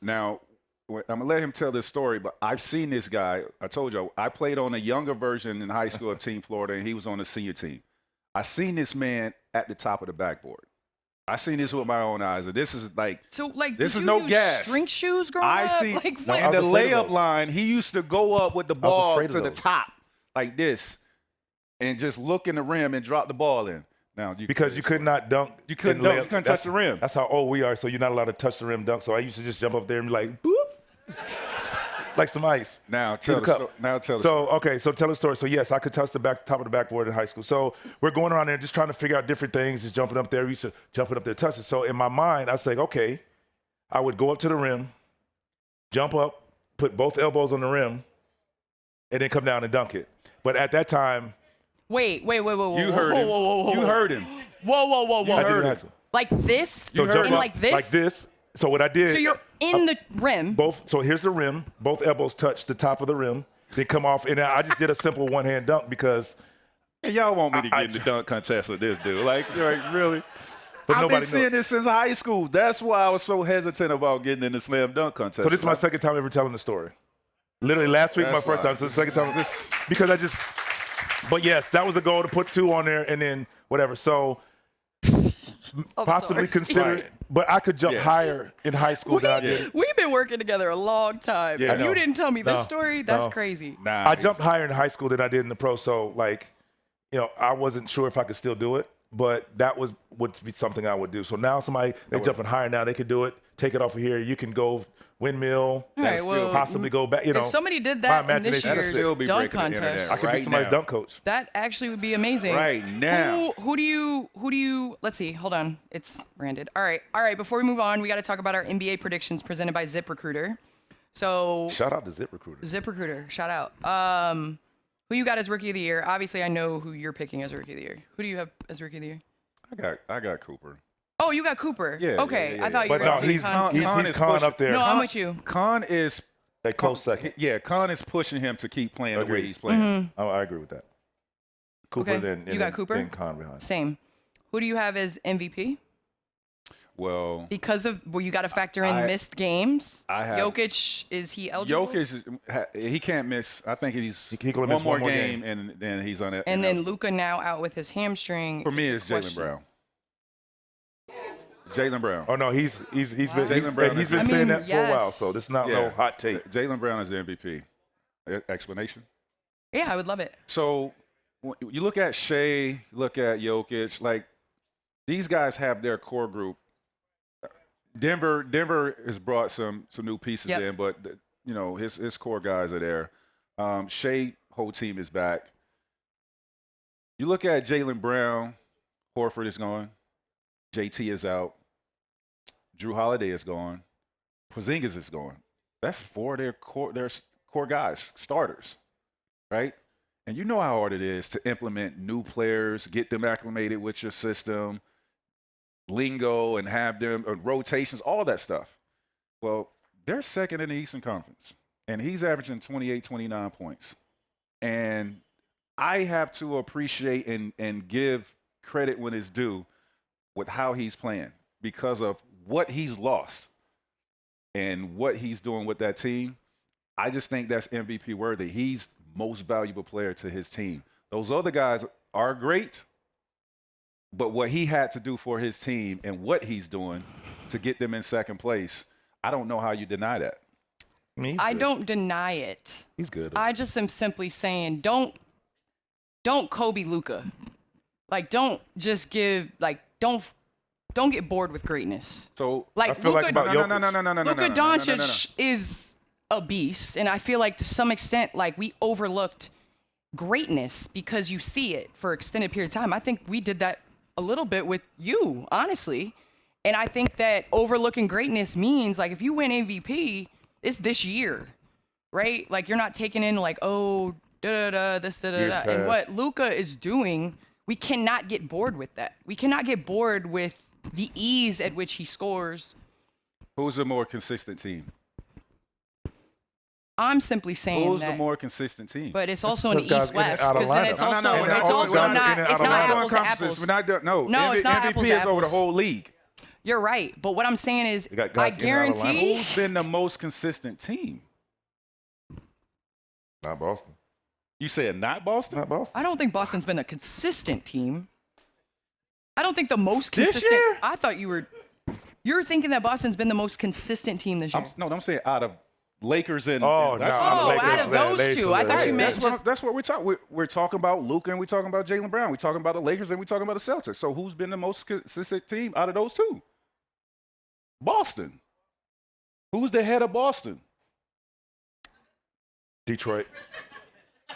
Now, I'm gonna let him tell this story, but I've seen this guy. I told you I played on a younger version in high school of Team Florida, and he was on the senior team. I seen this man at the top of the backboard. I seen this with my own eyes, and this is like this is no gas. Strength shoes growing up? I see Like, in what? the layup line, he used to go up with the ball to the top like this, and just look in the rim and drop the ball in. Now, because you could not dunk. You couldn't dunk. You couldn't touch the rim. That's how old we are, so you're not allowed to touch the rim dunk. So I used to just jump up there and be like, boop, like some ice. Now tell the story. So tell the story. So yes, I could touch the top of the backboard in high school. So we're going around there just trying to figure out different things, just jumping up there. We used to jumping up there, touch it. So in my mind, I was like, okay, I would go up to the rim, jump up, put both elbows on the rim, and then come down and dunk it. But at that time, Wait. You heard him. You heard him. Whoa. I did it. Like this? So jump up like this? Like this. So what I did. So you're in the rim. So here's the rim. Both elbows touch the top of the rim. They come off, and I just did a simple one-hand dunk because. And y'all want me to get in the dunk contest with this dude? Like really? But I've been seeing this since high school. That's why I was so hesitant about getting in the slam dunk contest. So this is my second time ever telling the story. Literally last week, my first time. So the second time, because I just. But yes, that was the goal, to put 2 on there and then whatever. So possibly consider it. But I could jump higher in high school than I did. We've been working together a long time. Yeah, and you didn't tell me this story? That's No. crazy. Nah, I jumped higher in high school than I did in the pro. So, I wasn't sure if I could still do it. But that would be something I would do. So now they're jumping higher now. They could do it. Take it off of here. You can go windmill. All right, well, possibly go back. if somebody did that in this imagination year's still be dunk breaking the contest, internet. I could be somebody's dunk coach. that actually would be amazing. Right now. Who do you? Let's see. Hold on. It's branded. All right. Before we move on, we got to talk about our NBA predictions presented by ZipRecruiter. So Shout out to ZipRecruiter. ZipRecruiter. Shout out. Who you got as Rookie of the Year? Obviously, I know who you're picking as Rookie of the Year. Who do you have as Rookie of the Year? I got Cooper. Oh, you got Cooper. Yeah, Okay, yeah. I thought you were But no, going to he's Con. Con up there. No, I'm with you. Con is A close second. Yeah, Con is pushing him to keep playing the way he's playing. Oh, I agree with that. Cooper, Okay. then You got Cooper? Then Con behind. Same. Who do you have as MVP? Well, Because of you got to factor in missed games. I have Jokic. Is he eligible? Jokic, he can't miss. I think he's He can only miss one more one more game, and then he's on it. And then Luka now out with his hamstring. for me, a it's Jaylen question. Brown. Jaylen Brown. Oh no, he's been Jaylen Brown he's is- been I saying mean, that for a while, yes. so this is not no hot take. Jaylen Brown is the MVP. Explanation? Yeah, I would love it. So you look at Shea, look at Jokic, like these guys have their core group. Denver has brought some new pieces Yep. in, but his core guys are there. Shea whole team is back. You look at Jaylen Brown, Horford is gone, JT is out, Drew Holiday is gone, Porzingis is gone. That's 4 of their core guys, starters, right? And you know how hard it is to implement new players, get them acclimated with your system, lingo, and have them rotations, all that stuff. Well, they're second in the Eastern Conference, and he's averaging 28, 29 points. And I have to appreciate and give credit when it's due with how he's playing because of what he's lost and what he's doing with that team. I just think that's MVP worthy. He's most valuable player to his team. Those other guys are great, but what he had to do for his team and what he's doing to get them in second place, I don't know how you deny that. I don't deny it. He's good. I just am simply saying, don't Kobe Luka. Like, don't just give, like, don't get bored with greatness. So like, I feel Luka, like about Luka Doncic is a beast, and I feel like to some extent, like, we overlooked greatness because you see it for extended period of time. I think we did that a little bit with you, honestly. And I think that overlooking greatness means, like, if you win MVP, it's this year, right? Like, you're not taking in, like, oh, this, and what Luka is doing, we cannot get bored with that. We cannot get bored with the ease at which he scores. Who's a more consistent team? I'm simply saying Who's that. the more consistent team? But it's also an Because guys East-West, in and out of because then it's lineup. also, No, it's also guys not, in and it's out not of apples to conferences. apples. We're not, No, it's not MVP apples to is over the apples. whole league. You're right, but what I'm saying is, You got guys I in and out of lineup. guarantee. Who's been the most consistent team? Not Boston. You said not Boston? Not Boston. I don't think Boston's been a consistent team. I don't think the most This consistent. year? I thought you're thinking that Boston's been the most consistent team this year. I'm saying out of Lakers and Oh, that's no, what- Oh, Lakers, out of those Lakers, two, I thought you meant Lakers. just. That's what we're talking. We're talking about Luka and we're talking about Jaylen Brown. We're talking about the Lakers and we're talking about the Celtics. So who's been the most consistent team out of those two? Boston. Who's the head of Boston? Detroit.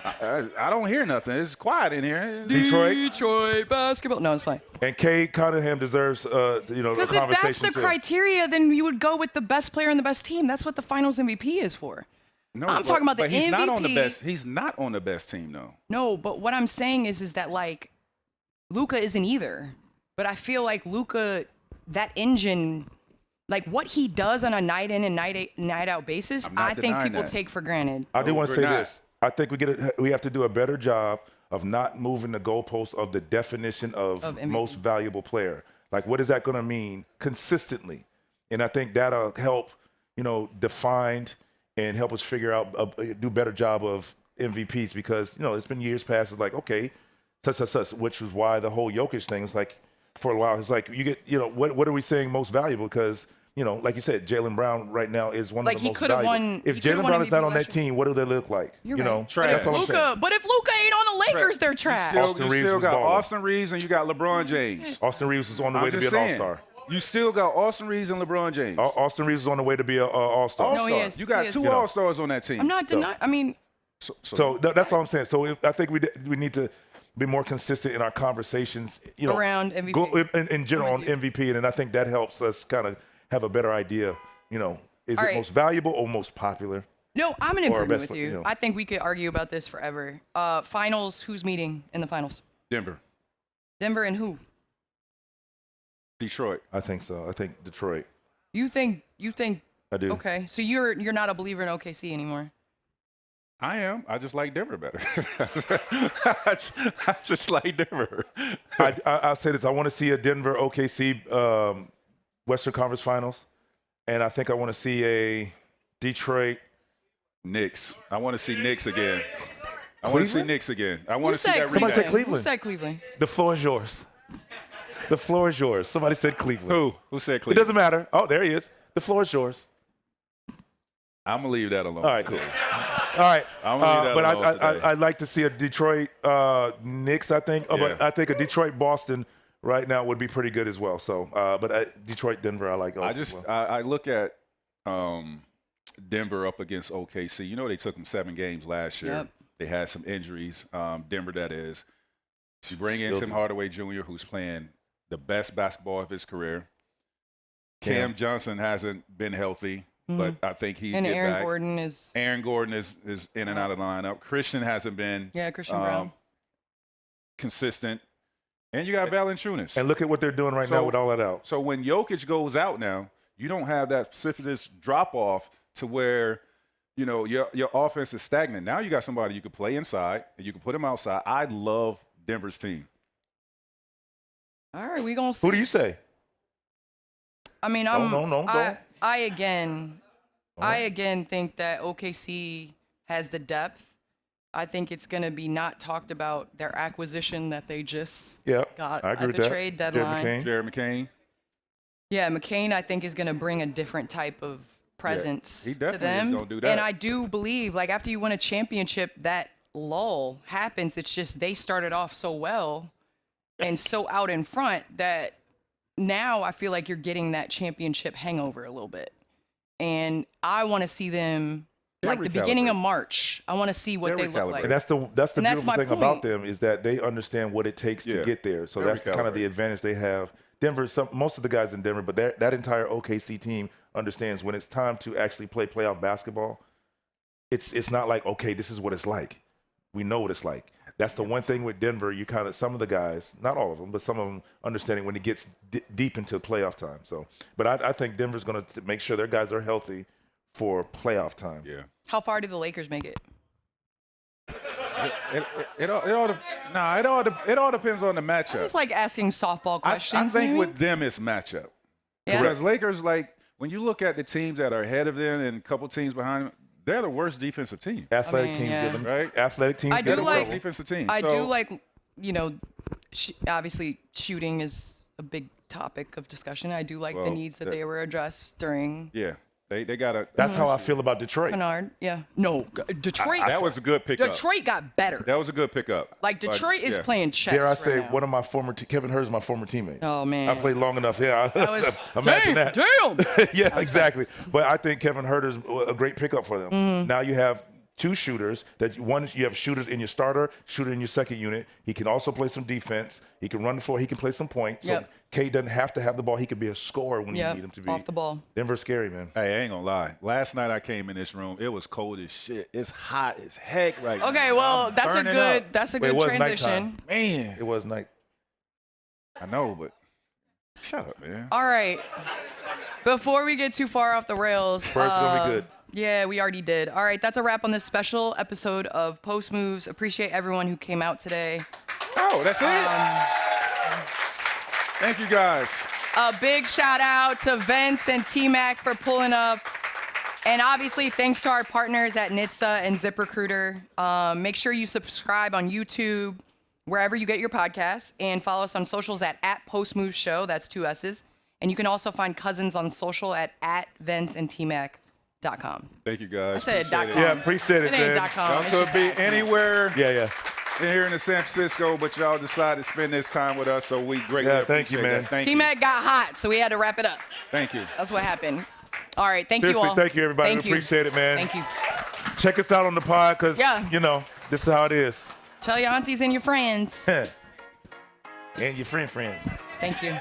I don't hear nothing. It's quiet in here. Detroit basketball. No, it's fine. And Cade Cunningham deserves, the Because conversation if that's the too. criteria, then you would go with the best player and the best team. That's what the Finals MVP is for. No, I'm talking about the but he's not on the MVP. best. He's not on the best team, though. No, but what I'm saying is that, like, Luka isn't either. But I feel like Luka, that engine, like what he does on a night in and night out basis, I'm not I think denying people that. take for granted. I do No, want to we're say not. this. I think we have to do a better job of not moving the goalposts of the definition of MVP. most valuable player. Like, what is that going to mean consistently? And I think that'll help, define and help us figure out, do a better job of MVPs because, it's been years past. It's like, okay, such, which was why the whole Jokic thing was like, for a while, it's like, you get, what are we saying most valuable? Because, like you said, Jaylen Brown right now is one Like, of he the most could've valuable. won- If he could've Jaylen won Brown is not MVP on that last year. team, what do they look like? You're you know, right. Trash. that's all I'm saying. Luka, but if Luka ain't on the Lakers, they're trash. Austin You Reeves still was got balling. Austin Reeves and you got LeBron James. Austin Reeves is on the way I'm to be just an saying. All-Star. You still got Austin Reeves and LeBron James. Austin Reeves is on the way to be an All-Star. No, he All-Star. is. You got He is. two You know. All-Stars on that team. I'm not denying. I mean, So that's all I'm saying. So I think we need to be more consistent in our conversations, Around MVP. in general on I'm with you. MVP, and I think that helps us kind of have a better idea. Is All it right. most valuable or most popular? no, I'm in Or agreement best with player, you. you know. I think we could argue about this forever. Finals, who's meeting in the finals? Denver, Denver and who? Detroit. I think so. I think Detroit. You think? I do. Okay, so you're not a believer in OKC anymore. I am. I just like Denver better. I just like Denver. I'll say this. I want to see a Denver OKC Western Conference Finals, and I think I want to see a Detroit. Knicks. I want to see Knicks again. I want to see Cleveland? Knicks again. I want Who to see said that Somebody said rematch. Cleveland. Who said Cleveland? The floor is yours. The floor is yours. Somebody said Cleveland. Who? Who said It Cleveland? doesn't matter. Oh, there he is. The floor is yours. I'm gonna leave that alone. All right, cool. All right. I'm gonna leave that but alone today. I'd like to see a Detroit Knicks, I think. But Yeah. I think a Detroit Boston right now would be pretty good as well. So, but Detroit Denver, I like. I look at Denver up against OKC. You know they took them 7 games last year. Yep. They had some injuries. Denver, that is. You bring in Tim Hardaway Jr., who's playing the best basketball of his career. Cam Johnson hasn't been healthy, but I think he's and Aaron back. Gordon is. Aaron Gordon is in and out of the lineup. Christian hasn't been Christian Brown. consistent. And you got Valanciunas. And look at what they're doing right now with all that out. So when Jokic goes out now, you don't have that precipitous drop-off to where, you know, your offense is stagnant. Now you got somebody you could play inside and you can put him outside. I love Denver's team. All right, we gonna see. Who do you say? I mean, No, go. I again think that OKC has the depth. I think it's going to be not talked about their acquisition that they just got I agree at with the that. trade deadline. Jared McCain. Yeah, McCain, I think, is going to bring a different type of presence he to definitely them. is gonna do that. And I do believe, like, after you win a championship, that lull happens. It's just they started off so well and so out in front that now I feel like you're getting that championship hangover a little bit. And I want to see them, like, the beginning of March. I want to see what they look like. And that's the beautiful my thing about point. them is that they understand what it takes to get there. So that's kind of the advantage they have. Denver, most of the guys in Denver, but that entire OKC team understands when it's time to actually play playoff basketball. It's not like, okay, this is what it's like. We know what it's like. That's the one thing with Denver. You kind of, some of the guys, not all of them, but some of them understanding when it gets deep into playoff time. So, but I think Denver's going to make sure their guys are healthy for playoff time. Yeah. How far do the Lakers make it? It all depends on the matchup. It's like asking softball I questions. think maybe? with them it's matchup. Yeah. Whereas Lakers, like, when you look at the teams that are ahead of them and a couple teams behind them, they're the worst defensive team. Athletic teams yeah. give them Right? Athletic teams I give do them like- trouble. Defensive team. I So- do like, you know, obviously shooting is a big topic of discussion. I do like the Well, needs that they were addressed during Yeah. They got to. That's how I feel about Detroit. Kennard. Yeah. No, Detroit. That was a good pickup. Detroit got better. That was a good pickup. Like, But, Detroit is yeah. playing chess Dare I right say, now. one of my former Kevin Hurd is my former teammate. Oh, man. I played long enough. Yeah, That was, imagine that. Damn. Yeah, exactly. But I think Kevin Hurd is a great pickup for them. Mm-hmm. Now you have two shooters. You have shooters in your starter, shooter in your second unit. He can also play some defense. He can run the floor. He can play some points. Yep. So K doesn't have to have the ball. He can be a scorer when you Yep, need him to be. off the ball. Denver's scary, man. Hey, I ain't gonna lie. Last night I came in this room. It was cold as shit. It's hot as heck right now. Okay, well, I'm that's a burning good up. that's a Wait, it good was transition. nighttime. Man. It was night. I know, but shut up, man. All right. Before we get too far off the rails, Bird's gonna be good. Yeah, we already did. All right, that's a wrap on this special episode of Post Moves. Appreciate everyone who came out today. Oh, that's it. Thank you, guys. A big shout out to Vince and TMac for pulling up. And obviously, thanks to our partners at NHTSA and ZipRecruiter. Make sure you subscribe on YouTube, wherever you get your podcasts, and follow us on socials at @PostMovesShow. That's 2 S's. And you can also find Cousins on social at VinceandTMac.com. Thank you, guys. I said Appreciate .com. Yeah, appreciate it, It ain't man. .com. Y'all It's could just be at. anywhere Yeah. here in the San Francisco, but y'all decided to spend this time with us, so we greatly Yeah, thank you, appreciate man. that. Thank you. TMac got hot, so we had to wrap it up. Thank you. That's what happened. All right, thank Seriously, you all. thank you, everybody. Thank We you. appreciate it, man. Thank you. Check us out on the pod because, Yeah. you know, this is how it is. Tell your aunties and your friends. And your friends. Thank you.